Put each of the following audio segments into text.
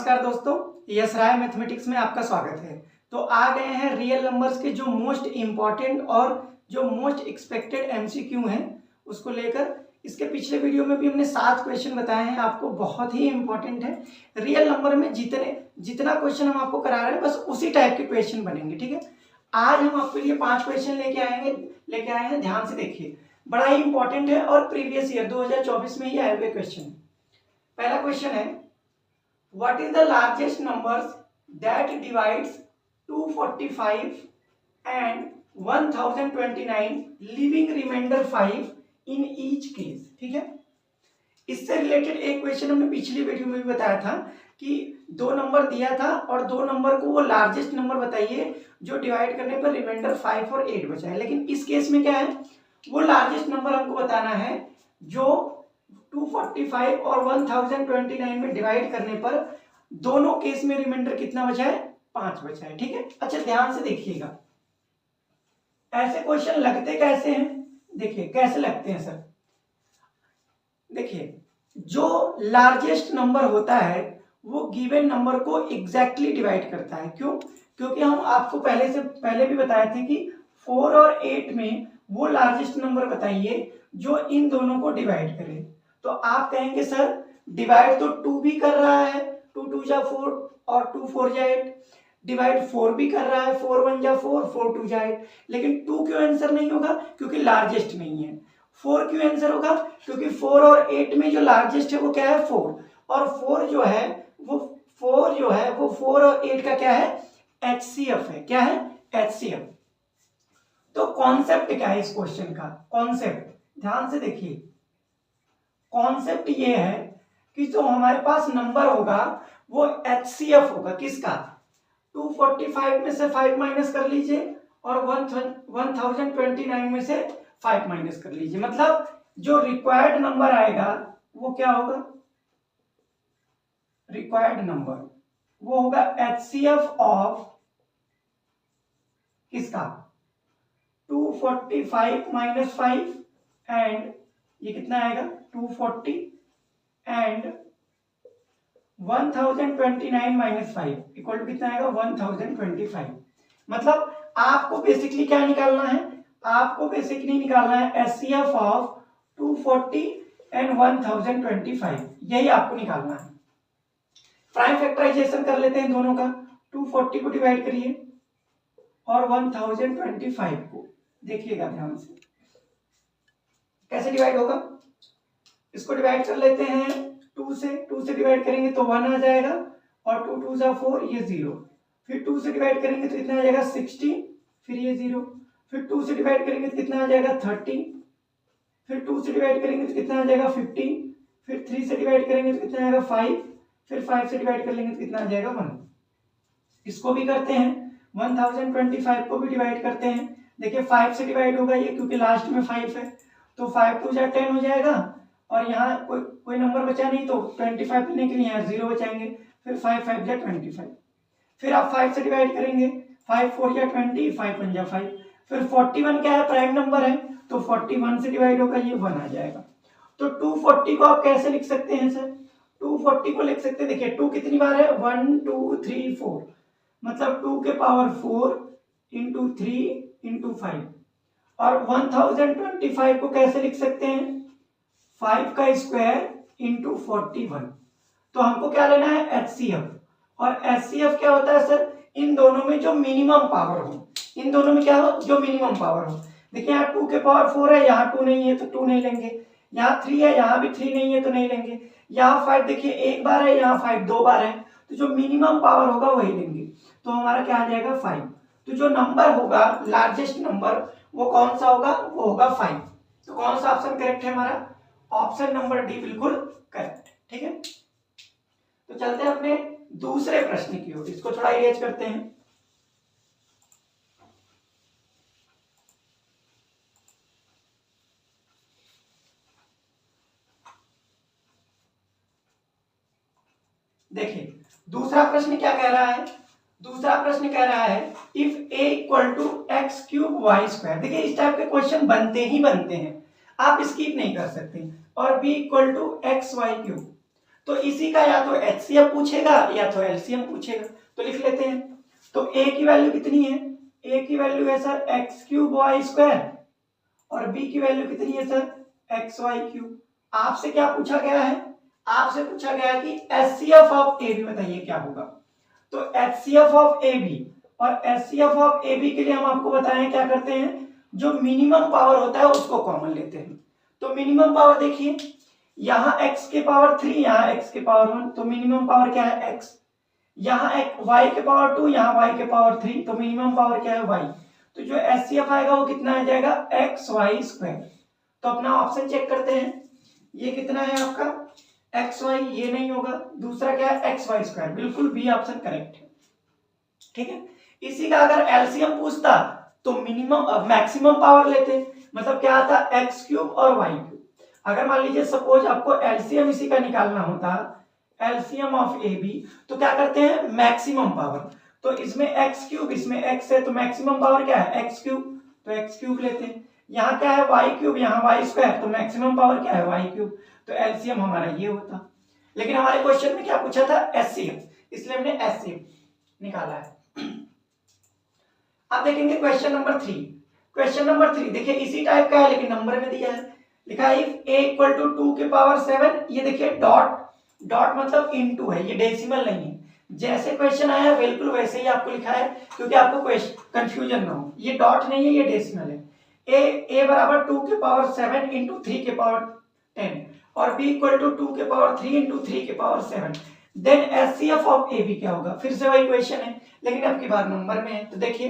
नमस्कार दोस्तों, यस राय मैथमेटिक्स में आपका स्वागत है। तो आ गए हैं रियल नंबर्स के जो मोस्ट इम्पॉर्टेंट और जो मोस्ट एक्सपेक्टेड एमसीक्यू हैं उसको लेकर। इसके पिछले वीडियो में भी हमने 7 क्वेश्चन बताए हैं आपको, बहुत ही इंपॉर्टेंट है। रियल नंबर में जितना क्वेश्चन हम आपको करा रहे हैं बस उसी टाइप के क्वेश्चन बनेंगे, ठीक है। आज हम आपके लिए 5 क्वेश्चन लेके आए हैं, ध्यान से देखिए, बड़ा ही इंपॉर्टेंट है और प्रीवियस ईयर 2024 में ही आए हुए क्वेश्चन। पहला क्वेश्चन है, what is the largest numbers that divides 245 and 1029 leaving remainder 5 in each case। ठीक है, इससे रिलेटेड एक क्वेश्चन हमने पिछली वीडियो में भी बताया था कि 2 नंबर दिया था और 2 नंबर को वो लार्जेस्ट नंबर बताइए जो डिवाइड करने पर रिमाइंडर 5 और 8 बचा है। लेकिन इस केस में क्या है, वो लार्जेस्ट नंबर हमको बताना है जो 245 और 1029 में डिवाइड करने पर दोनों केस में रिमाइंडर कितना बचा है, 5 बचा है। ठीक है, अच्छा ध्यान से देखिएगा, ऐसे क्वेश्चन लगते कैसे हैं, देखिए कैसे लगते हैं सर। देखिए, जो लार्जेस्ट नंबर होता है वो गिवन नंबर को एग्जैक्टली डिवाइड करता है। क्यों? क्योंकि हम आपको पहले भी बताए थे कि 4 और 8 में वो लार्जेस्ट नंबर बताइए जो इन दोनों को डिवाइड करे। तो आप कहेंगे सर डिवाइड तो 2 भी कर रहा है, 2 2 जा 4 और 2 4 जा 8, डिवाइड 4 भी कर रहा है, 4 1 जा 4, 4 2 जा 8, लेकिन 2 क्यों आंसर नहीं होगा? क्योंकि लार्जेस्ट नहीं है। 4 क्यों आंसर होगा? क्योंकि 4 और 8 में जो लार्जेस्ट है वो क्या है, 4, और 4 जो है वो 4 और 8 का क्या है, HCF है। क्या है? HCF। तो कॉन्सेप्ट क्या है इस क्वेश्चन का? कॉन्सेप्ट ध्यान से देखिए, कॉन्सेप्ट ये है कि जो हमारे पास नंबर होगा वो HCF होगा। किसका? 245 में से 5 माइनस कर लीजिए और 1029 में से 5 माइनस कर लीजिए। मतलब जो रिक्वायर्ड नंबर आएगा वो क्या होगा, रिक्वायर्ड नंबर वो होगा HCF ऑफ किसका, 245 माइनस 5 एंड ये कितना आएगा 240 एंड 1029 माइनस 5 इक्वल टू कितना आएगा 1025। मतलब आपको बेसिकली क्या निकालना है, आपको बेसिकली निकालना है HCF ऑफ 240 एंड 1025, यही आपको निकालना है। प्राइम फैक्टराइजेशन कर लेते हैं दोनों का। 240 को डिवाइड करिए और 1025 को, देखिएगा ध्यान से कैसे डिवाइड होगा। इसको डिवाइड कर लेते हैं 2 से डिवाइड करेंगे तो 1 आ जाएगा और 2 2 जा 4, ये 0, फिर 2 से डिवाइड करेंगे तो कितना आ जाएगा 60, फिर ये 0, फिर 2 से डिवाइड करेंगे तो कितना आ जाएगा 30, फिर 2 से डिवाइड करेंगे तो कितना आ जाएगा 15, फिर 3 से डिवाइड करेंगे तो कितना आएगा 5, फिर 5 से डिवाइड कर लेंगे तो कितना आ जाएगा 1। इसको भी करते हैं, 1025 को भी डिवाइड करते हैं। देखिए 5 से डिवाइड होगा ये, क्योंकि लास्ट में 5 है, तो 5 2 जा 10 हो जाएगा और यहाँ कोई नंबर बचा नहीं तो 25 लेने के लिए यहाँ 0 बचाएंगे, फिर 5 5 जा 25, फिर आप 5 से डिवाइड करेंगे, 5 4 जा 20, 5 1 जा 5, फिर 41 क्या है, प्राइम नंबर है, तो 41 से डिवाइड होगा ये 1 आ जाएगा। तो 240 को आप कैसे लिख सकते हैं सर, 240 को लिख सकते हैं, देखिए 2 कितनी बार है, 1 2 3 4, मतलब 2 के पावर 4 इंटू 3 इंटू 5, और 1025 को कैसे लिख सकते हैं, 5 का स्क्वायर इंटू 41। तो हमको क्या लेना है, HCF, और HCF क्या होता है सर, इन दोनों में जो मिनिमम पावर हो, इन दोनों में क्या हो, जो मिनिमम पावर हो। देखिए यहाँ 2 के पावर 4 है, यहाँ 2 नहीं है तो 2 नहीं लेंगे, यहाँ 3 है, यहाँ भी 3 नहीं है तो नहीं लेंगे, यहाँ 5 देखिए 1 बार है, यहाँ 5 2 बार है, तो जो मिनिमम पावर होगा वही लेंगे, तो हमारा क्या आ जाएगा 5। तो जो नंबर होगा लार्जेस्ट नंबर वो कौन सा होगा, वो होगा 5। तो कौन सा ऑप्शन करेक्ट है हमारा, ऑप्शन नंबर डी बिल्कुल करेक्ट। ठीक है, तो चलते हैं अपने दूसरे प्रश्न की ओर, इसको थोड़ा इरेज करते हैं। देखिए दूसरा प्रश्न क्या कह रहा है, दूसरा प्रश्न कह रहा है if a equal to x cube y square. देखिए इस टाइप के क्वेश्चन बनते ही बनते हैं, आप स्किप नहीं कर सकते। और b equal to x y cube, तो इसी का या तो एचसीएफ पूछेगा या तो एलसीएम पूछेगा, तो लिख लेते हैं। तो ए की वैल्यू कितनी है, ए की वैल्यू है sir x cube y square और बी की वैल्यू कितनी है सर एक्स वाई क्यूब। आपसे क्या पूछा गया है, आपसे पूछा गया है कि एचसीएफ ऑफ ए बी बताइए क्या होगा। तो एचसीएफ ऑफ ए बी और एचसीएफ ऑफ ए बी के लिए हम आपको बताएं क्या करते हैं, जो मिनिमम पावर होता है उसको कॉमन लेते हैं। तो मिनिमम पावर देखिए, यहाँ x के पावर 3, यहाँ x के पावर 1, तो मिनिमम पावर क्या है x। यहाँ y के पावर 2, यहाँ y के पावर 3, तो मिनिमम पावर क्या है y। तो जो एचसीएफ आएगा वो कितना आ जाएगा एक्स वाई स्क्वायर। तो अपना ऑप्शन चेक करते हैं, ये कितना है आपका एक्स वाई, ये नहीं होगा। दूसरा क्या है एक्स वाई स्क्वायर, बिल्कुल बी ऑप्शन करेक्ट है। ठीक है, इसी का अगर एलसीएम पूछता तो मिनिमम मैक्सिमम पावर लेते, मतलब क्या आता एक्स क्यूब और वाई क्यूब। अगर मान लीजिए सपोज आपको एलसीएम इसी का निकालना होता, एलसीएम ऑफ ए बी, तो क्या करते हैं मैक्सिमम पावर। तो इसमें एक्स क्यूब, इसमें एक्स है, तो मैक्सिमम पावर क्या है एक्स क्यूब, तो एक्स क्यूब लेते हैं। यहाँ क्या है वाई क्यूब, यहाँ वाई स्क्वायर, तो मैक्सिमम पावर क्या है वाई क्यूब, तो एलसीएम हमारा ये होता। लेकिन हमारे क्वेश्चन में क्या पूछा था एचसीएफ, इसलिए हमने एचसीएफ निकाला है। अब देखेंगे क्वेश्चन नंबर 3। क्वेश्चन नंबर 3 देखिए इसी टाइप का है लेकिन नंबर में दिया है, लिखा है इफ a इक्वल टू 2 के पावर 7, ये देखिए डॉट, डॉट मतलब इनटू है, ये डेसिमल नहीं है। जैसे क्वेश्चन आया बिल्कुल वैसे ही आपको लिखा है, क्योंकि आपको कंफ्यूजन ना हो। ये डॉट नहीं है, ये डेसिमल है। a बराबर 2 के पावर 7 इंटू 3 के पावर 10 और b इक्वल टू 2 के पावर 3 इंटू 3 के power 7, then HCF of A B क्या होगा। फिर से वही क्वेश्चन है लेकिन अब की बार नंबर में है। तो देखिए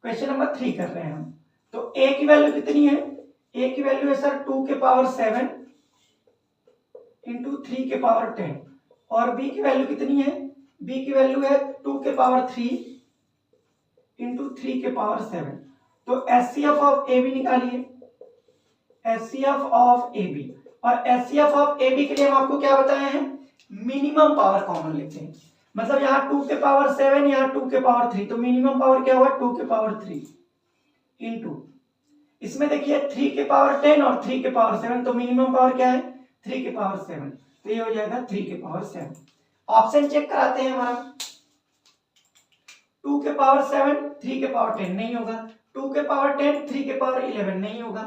क्वेश्चन नंबर 3 कर रहे हैं हम। तो a की वैल्यू कितनी है, a की वैल्यू है सर 2 के पावर 7 इंटू 3 के पावर 10 और b की वैल्यू कितनी है, b की वैल्यू है 2 के पावर 3 इंटू 3 के पावर 7। तो एचसीएफ ऑफ ए बी निकालिए, एचसीएफ ऑफ ए बी। और एचसीएफ ऑफ ए बी के लिए हम आपको क्या बताए हैं, मिनिमम पावर कॉमन लेते हैं। मतलब यहाँ 2 के पावर 7, यहाँ 2 के पावर 3, तो मिनिमम पावर क्या हुआ 2 के पावर 3 इंटू, इसमें देखिए 3 के पावर 10 और 3 के पावर 7, तो मिनिमम पावर क्या है 3 के पावर 7, तो ये हो जाएगा 3 के पावर 7। ऑप्शन चेक कराते हैं हमारा, 2 के पावर 7 3 के पावर 10 नहीं होगा, 2 के पावर 10 3 के पावर 11 नहीं होगा,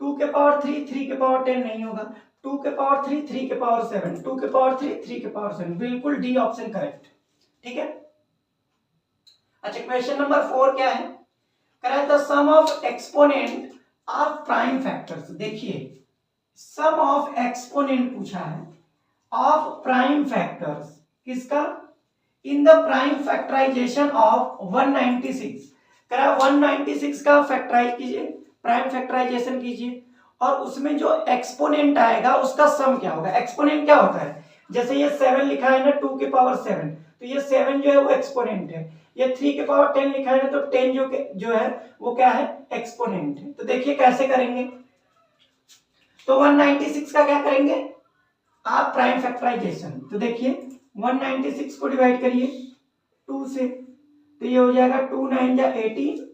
2 के पावर 3 3 के पावर 10 नहीं होगा, 2 के पावर 3 3 के पावर 7, 2 के पावर 3 3 के पावर 7, बिल्कुल डी ऑप्शन करेक्ट। ठीक है, अच्छा क्वेश्चन नंबर 4 क्या है, करा the sum of exponent of prime factors. देखिए सम ऑफ एक्सपोनेंट पूछा है ऑफ प्राइम फैक्टर्स, किसका, in the prime factorization of 196। करा 196 का फैक्टराइज कीजिए, प्राइम फैक्टराइजेशन कीजिए और उसमें जो एक्सपोनेंट आएगा उसका सम क्या होगा। एक्सपोनेंट क्या होता है, जैसे ये 7 लिखा है ना 2 के पावर 7, तो ये 7 जो है वो एक्सपोनेंट है। ये 3 के पावर 10 लिखा है ना, तो 10 जो है वो क्या है एक्सपोनेंट है। तो देखिए कैसे करेंगे, तो 196 का क्या करेंगे आप प्राइम फैक्टराइजेशन। तो देखिए 196 को डिवाइड करिए 2 से, तो ये हो जाएगा 2 9 जा 18,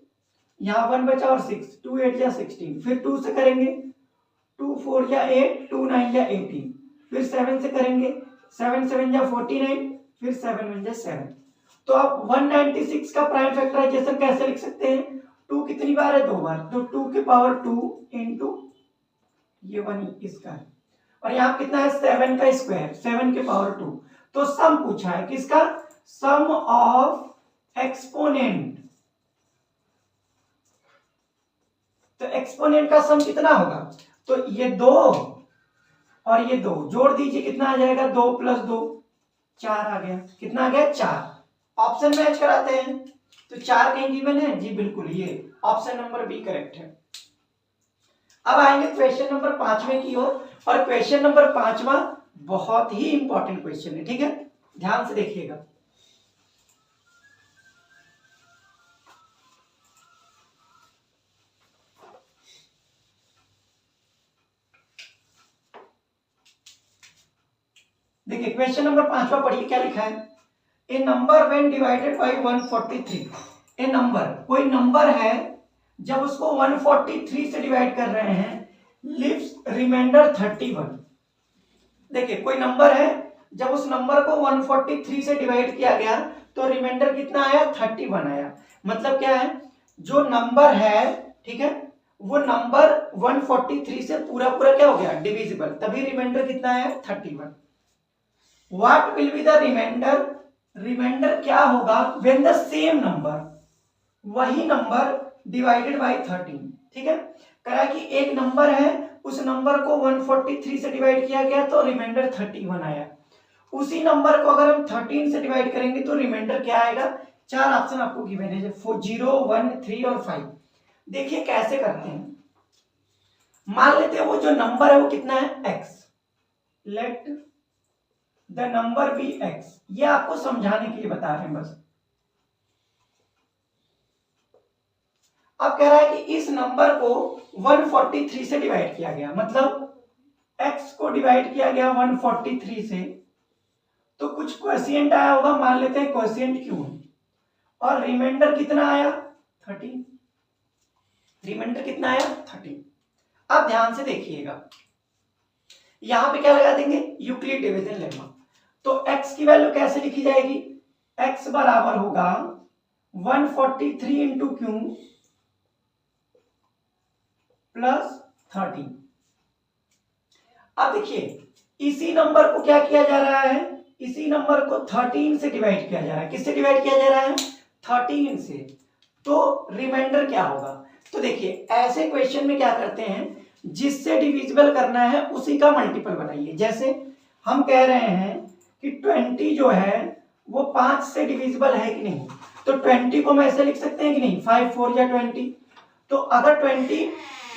यहाँ 1 बचा और 6, 2 8 जा 16, फिर 2 से करेंगे 2 4 जा 8, 2 9 जा 18, फिर 7 से करेंगे 7 7 जा 49, फिर 7 1 जा 7। तो आप 196 का प्राइम फैक्टराइजेशन कैसे लिख सकते हैं, 2 कितनी बार है 2 बार, तो 2 के पावर 2 इंटू ये 1 इसका है, और यहाँ कितना है 7 का स्क्वायर, 7 के पावर 2। तो सम पूछा है किसका, सम ऑफ एक्सपोनेंट। तो एक्सपोनेंट का सम कितना होगा, तो ये 2 और ये 2 जोड़ दीजिए, कितना आ जाएगा 2 प्लस 2 4 आ गया, कितना आ गया 4। ऑप्शन मैच कराते हैं, तो 4 कहीं गिवन है जी, बिल्कुल ये ऑप्शन नंबर बी करेक्ट है। अब आएंगे क्वेश्चन नंबर 5वें की ओर, और क्वेश्चन नंबर 5वां बहुत ही इंपॉर्टेंट क्वेश्चन है। ठीक है, ध्यान से देखिएगा। देखिए क्वेश्चन नंबर 5वां पढ़िए क्या लिखा है, a number when divided by 143। A number, कोई नंबर है जब उसको 143 से डिवाइड कर रहे हैं, लिव्स रिमाइंडर 31। देखिए कोई नंबर है, जब उस नंबर को 143 से डिवाइड किया गया तो रिमाइंडर कितना आया, 31 आया। मतलब क्या है, जो नंबर है, ठीक है, वो नंबर 143 से पूरा पूरा क्या हो गया, डिविजिबल, तभी रिमाइंडर कितना आया, 31। What will be the remainder, remainder क्या होगा व्हेन द सेम नंबर, वही नंबर डिवाइडेड बाय 13, ठीक है। कहा कि एक नंबर है, उस नंबर को 143 से डिवाइड किया गया तो रिमाइंडर 31 आया। उसी नंबर को अगर हम 13 से डिवाइड करेंगे तो रिमाइंडर क्या आएगा, 4 ऑप्शन आपको गिवन है, 0, 1, 3 और 5। देखिए कैसे करते हैं, मान लेते हैं वो जो नंबर है वो कितना है, x, let the number be x। ये आपको समझाने के लिए बता रहे हैं बस। अब कह रहा है कि इस नंबर को 143 से डिवाइड किया गया, मतलब x को डिवाइड किया गया 143 से, तो कुछ क्वोशिएंट आया होगा, मान लेते हैं क्वोशिएंट q, और रिमाइंडर कितना आया, 13। रिमाइंडर कितना आया, 13। अब ध्यान से देखिएगा, यहां पे क्या लगा देंगे, यूक्लिड डिवीजन लेमा। तो x की वैल्यू कैसे लिखी जाएगी, x बराबर होगा 143 इंटू क्यू प्लस 13। अब देखिए इसी नंबर को क्या किया जा रहा है, इसी नंबर को 13 से डिवाइड किया जा रहा है। किससे डिवाइड किया जा रहा है, 13 से। तो रिमाइंडर क्या होगा, तो देखिए ऐसे क्वेश्चन में क्या करते हैं, जिससे डिविजिबल करना है उसी का मल्टीपल बनाइए। जैसे हम कह रहे हैं कि 20 जो है वो 5 से डिविजिबल है कि नहीं, तो 20 को हम ऐसे लिख सकते हैं कि नहीं, 5 4 या 20। तो अगर 20,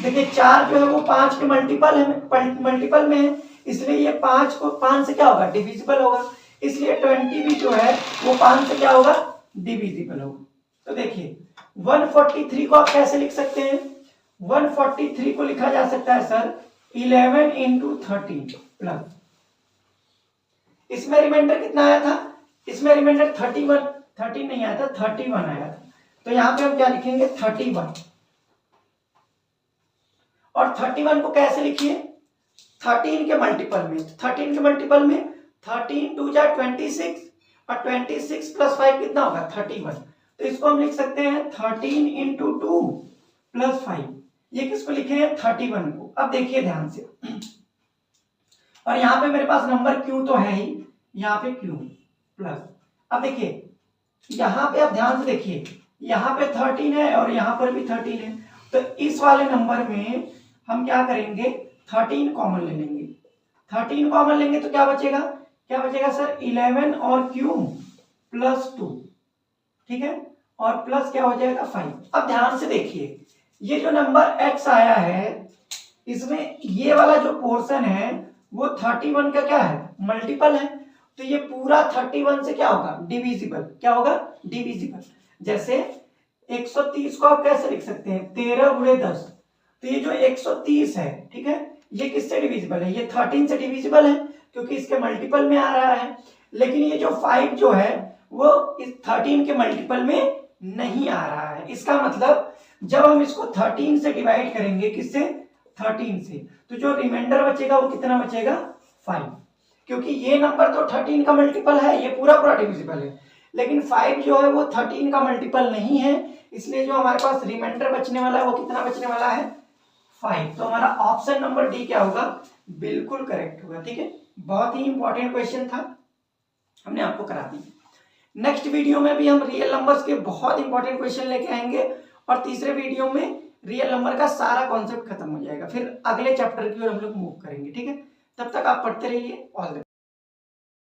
देखिए 4 जो है वो 5 के मल्टीपल में है, इसलिए ये 5 को 5 से क्या होगा, डिविजिबल होगा। इसलिए 20 भी जो है वो 5 से क्या होगा, डिविजिबल होगा। तो देखिए 143 को आप कैसे लिख सकते हैं, 143 को लिखा जा सकता है सर 11 इंटू 13 प्लस, इसमें रिमाइंडर कितना आया था, इसमें रिमाइंडर 13 नहीं आया था, 31 आया था। तो यहां पे हम क्या लिखेंगे, 31। और 31 को कैसे लिखिए, 13 के मल्टीपल में, 13 के मल्टीपल में 13 2 जा 26, और 26 प्लस 5 कितना होगा, 31। तो इसको हम लिख सकते हैं 13 इंटू 2 प्लस 5। ये किसको लिखे हैं, 31 को। अब देखिए ध्यान से, और यहां पे मेरे पास नंबर q तो है ही, यहाँ पे q प्लस। अब देखिए यहां पे आप ध्यान से देखिए, यहाँ पे 13 है और यहाँ पर भी 13 है, तो इस वाले नंबर में हम क्या करेंगे, 13 कॉमन ले लेंगे। 13 कॉमन लेंगे तो क्या बचेगा, क्या बचेगा सर, 11 और q प्लस 2, ठीक है, और प्लस क्या हो जाएगा 5। अब ध्यान से देखिए, ये जो नंबर x आया है, इसमें ये वाला जो पोर्शन है वो 31 का क्या है, मल्टीपल है। तो ये पूरा 31 से क्या होगा, डिविजिबल, क्या होगा, डिविजिबल। जैसे 130 को आप कैसे लिख सकते हैं, 13 गुणे 10। तो ये जो 130 है, ठीक है, ये किससे डिविजिबल है, ये 13 से डिविजिबल है क्योंकि इसके मल्टीपल में आ रहा है। लेकिन ये जो 5 जो है वो इस 13 के मल्टीपल में नहीं आ रहा है। इसका मतलब जब हम इसको 13 से डिवाइड करेंगे, किससे, 13 से, तो जो रिमाइंडर बचेगा वो कितना बचेगा, 5। क्योंकि ये नंबर तो 13 का मल्टीपल है, ये पूरा पूरा डिविजिबल है, लेकिन 5 जो है वो 13 का मल्टीपल नहीं है, इसलिए जो हमारे पास रिमाइंडर बचने वाला है वो कितना बचने वाला है, 5। तो हमारा ऑप्शन नंबर डी क्या होगा, बिल्कुल करेक्ट होगा। ठीक है, बहुत ही इंपॉर्टेंट क्वेश्चन था, हमने आपको करा दी। नेक्स्ट वीडियो में भी हम रियल नंबर्स के बहुत इंपॉर्टेंट क्वेश्चन लेके आएंगे, और तीसरे वीडियो में रियल नंबर का सारा कॉन्सेप्ट खत्म हो जाएगा, फिर अगले चैप्टर की ओर हम लोग मूव करेंगे। ठीक है, तब तक आप पढ़ते रहिए। All the best.